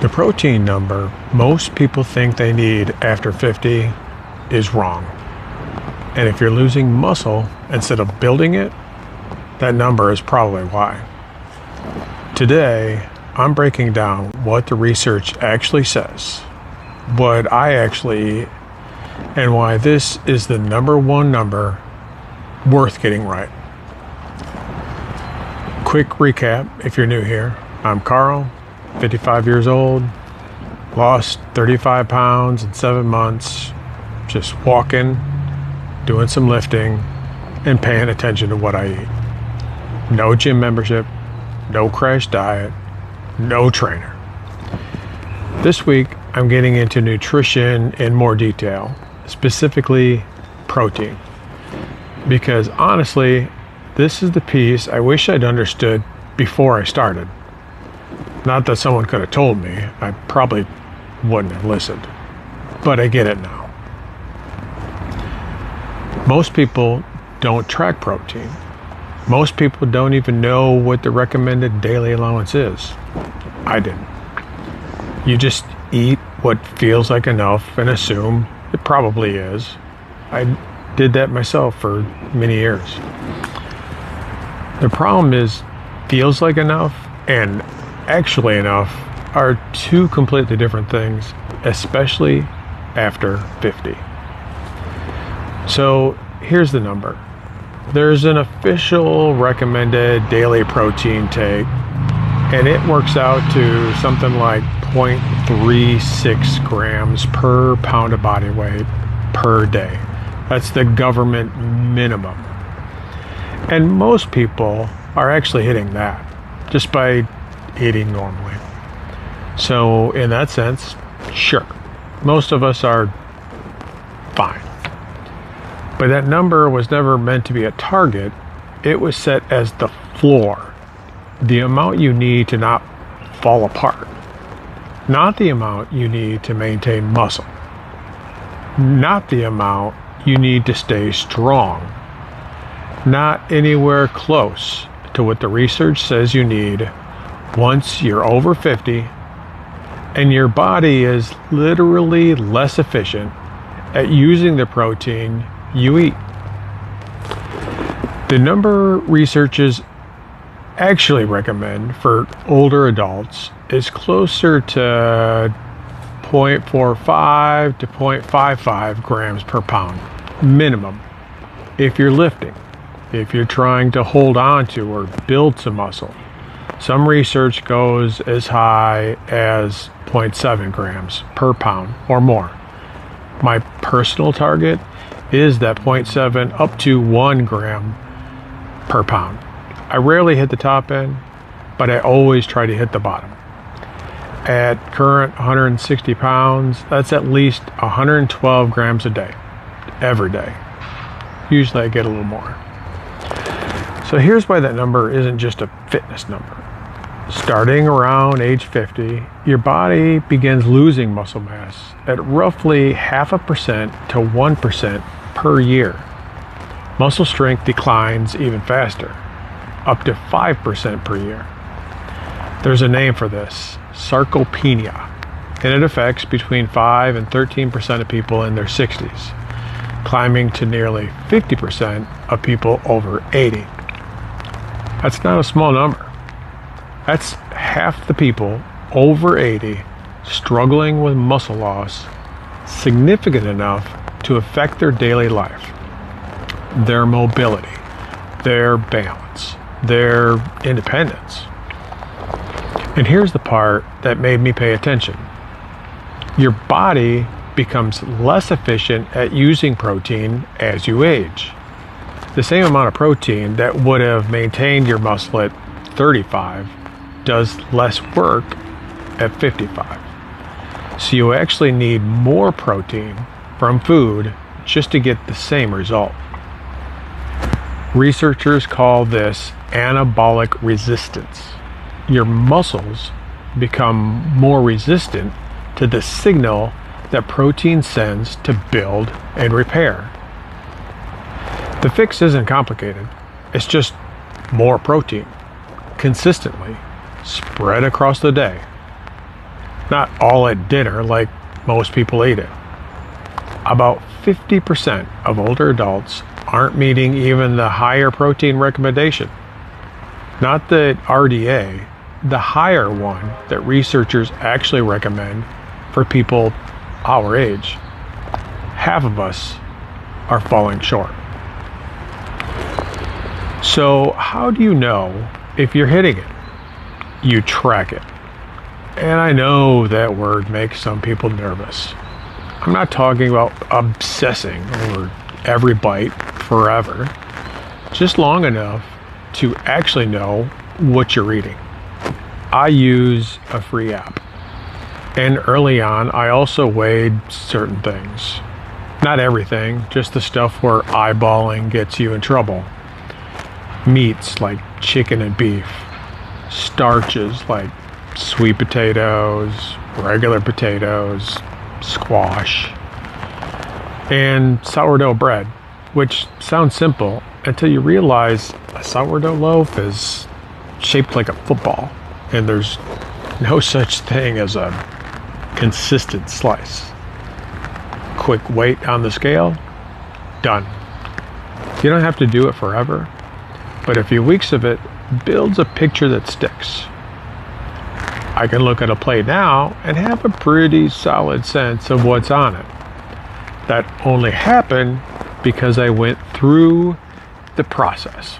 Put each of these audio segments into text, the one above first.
The protein number most people think they need after 50 is wrong. And if you're losing muscle instead of building it, that number is probably why. Today, I'm breaking down what the research actually says, what I actually eat, and why this is the number one number worth getting right. Quick recap if you're new here. I'm Carl, 55 years old, lost 35 pounds in 7 months, just walking, doing some lifting, and paying attention to what I eat. No gym membership, no crash diet, no trainer. This week, I'm getting into nutrition in more detail, specifically protein. Because honestly, this is the piece I wish I'd understood before I started. Not that someone could have told me, I probably wouldn't have listened. But I get it now. Most people don't track protein. Most people don't even know what the recommended daily allowance is. I didn't. You just eat what feels like enough and assume it probably is. I did that myself for many years. The problem is, feels like enough and actually enough are two completely different things, especially after 50. So here's the number. There's an official recommended daily protein take, and it works out to something like 0.36 grams per pound of body weight per day. That's the government minimum. And most people are actually hitting that just by eating normally. So in that sense, sure, most of us are fine. But that number was never meant to be a target. It was set as the floor, the amount you need to not fall apart, not the amount you need to maintain muscle, not the amount you need to stay strong, not anywhere close to what the research says you need once you're over 50 and your body is literally less efficient at using the protein you eat. The number researchers actually recommend for older adults is closer to 0.45 to 0.55 grams per pound minimum if you're lifting, if you're trying to hold on to or build some muscle. Some research goes as high as 0.7 grams per pound or more. My personal target is that 0.7 up to 1 gram per pound. I rarely hit the top end, but I always try to hit the bottom. At current 160 pounds, that's at least 112 grams a day, every day. Usually I get a little more. So here's why that number isn't just a fitness number. Starting around age 50, your body begins losing muscle mass at roughly 0.5% to 1% per year. Muscle strength declines even faster, up to 5% per year. There's a name for this, sarcopenia, and it affects between 5 and 13% of people in their 60s, climbing to nearly 50% of people over 80. That's not a small number. That's half the people over 80 struggling with muscle loss significant enough to affect their daily life, their mobility, their balance, their independence. And here's the part that made me pay attention. Your body becomes less efficient at using protein as you age. The same amount of protein that would have maintained your muscle at 35 does less work at 55. So you actually need more protein from food just to get the same result. Researchers call this anabolic resistance. Your muscles become more resistant to the signal that protein sends to build and repair. The fix isn't complicated. It's just more protein, consistently, spread across the day. Not all at dinner like most people eat it. About 50% of older adults aren't meeting even the higher protein recommendation. Not the RDA, the higher one that researchers actually recommend for people our age. Half of us are falling short. So how do you know if you're hitting it? You track it. And I know that word makes some people nervous. I'm not talking about obsessing over every bite forever, just long enough to actually know what you're eating. I use a free app. And early on, I also weighed certain things. Not everything, just the stuff where eyeballing gets you in trouble. Meats like chicken and beef. Starches like sweet potatoes, regular potatoes, squash, and sourdough bread, which sounds simple until you realize a sourdough loaf is shaped like a football, and there's no such thing as a consistent slice. Quick weight on the scale, done. You don't have to do it forever, but a few weeks of it builds a picture that sticks. I can look at a plate now and have a pretty solid sense of what's on it. That only happened because I went through the process.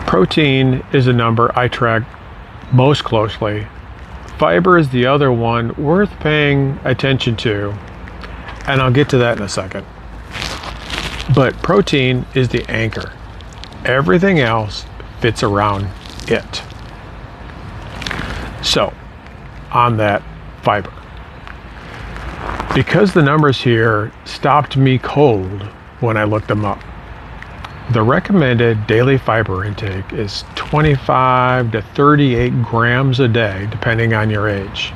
Protein is a number I track most closely. Fiber is the other one worth paying attention to, and I'll get to that in a second. But protein is the anchor. Everything else fits around it. So, on that fiber. Because the numbers here stopped me cold when I looked them up. The recommended daily fiber intake is 25 to 38 grams a day, depending on your age.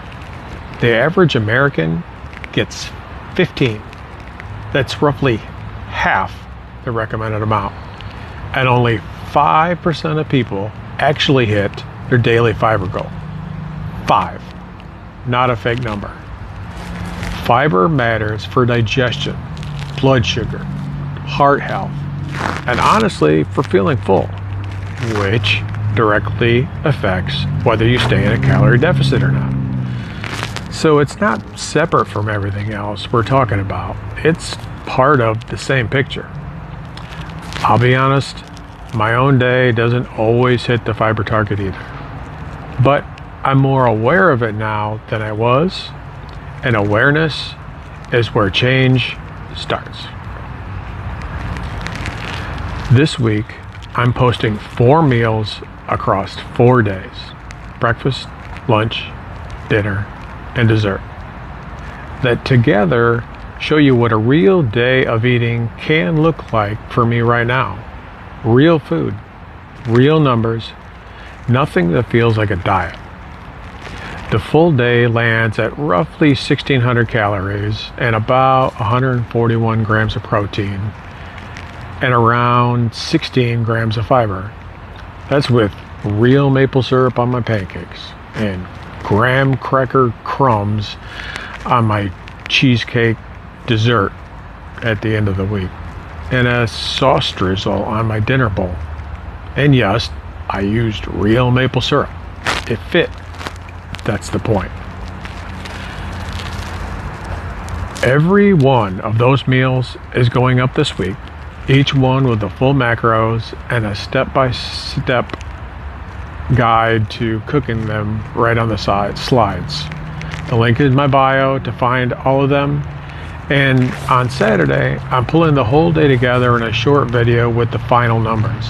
The average American gets 15. That's roughly half the recommended amount. And only 5% of people actually hit their daily fiber goal. 5, not a fake number. Fiber matters for digestion, blood sugar, heart health, and honestly for feeling full, which directly affects whether you stay in a calorie deficit or not. So it's not separate from everything else we're talking about. It's part of the same picture. I'll be honest, my own day doesn't always hit the fiber target either. But I'm more aware of it now than I was, and awareness is where change starts. This week, I'm posting 4 meals across 4 days: breakfast, lunch, dinner, and dessert, that together show you what a real day of eating can look like for me right now. Real food, real numbers, nothing that feels like a diet. The full day lands at roughly 1,600 calories and about 141 grams of protein and around 16 grams of fiber. That's with real maple syrup on my pancakes and graham cracker crumbs on my cheesecake dessert at the end of the week, and a sauce drizzle on my dinner bowl. And yes, I used real maple syrup. It fit. That's the point. Every one of those meals is going up this week, each one with the full macros and a step-by-step guide to cooking them right on the slides. The link is in my bio to find all of them. And on Saturday, I'm pulling the whole day together in a short video with the final numbers.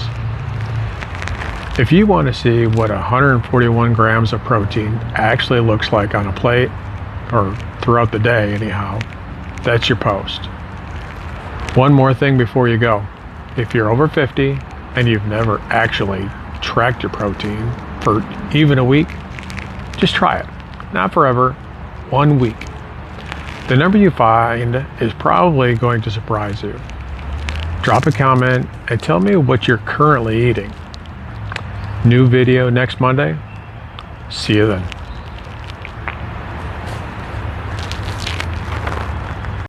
If you want to see what 141 grams of protein actually looks like on a plate, or throughout the day anyhow, that's your post. One more thing before you go. If you're over 50 and you've never actually tracked your protein for even a week, just try it. Not forever, 1 week. The number you find is probably going to surprise you. Drop a comment and tell me what you're currently eating. New video next Monday. See you then.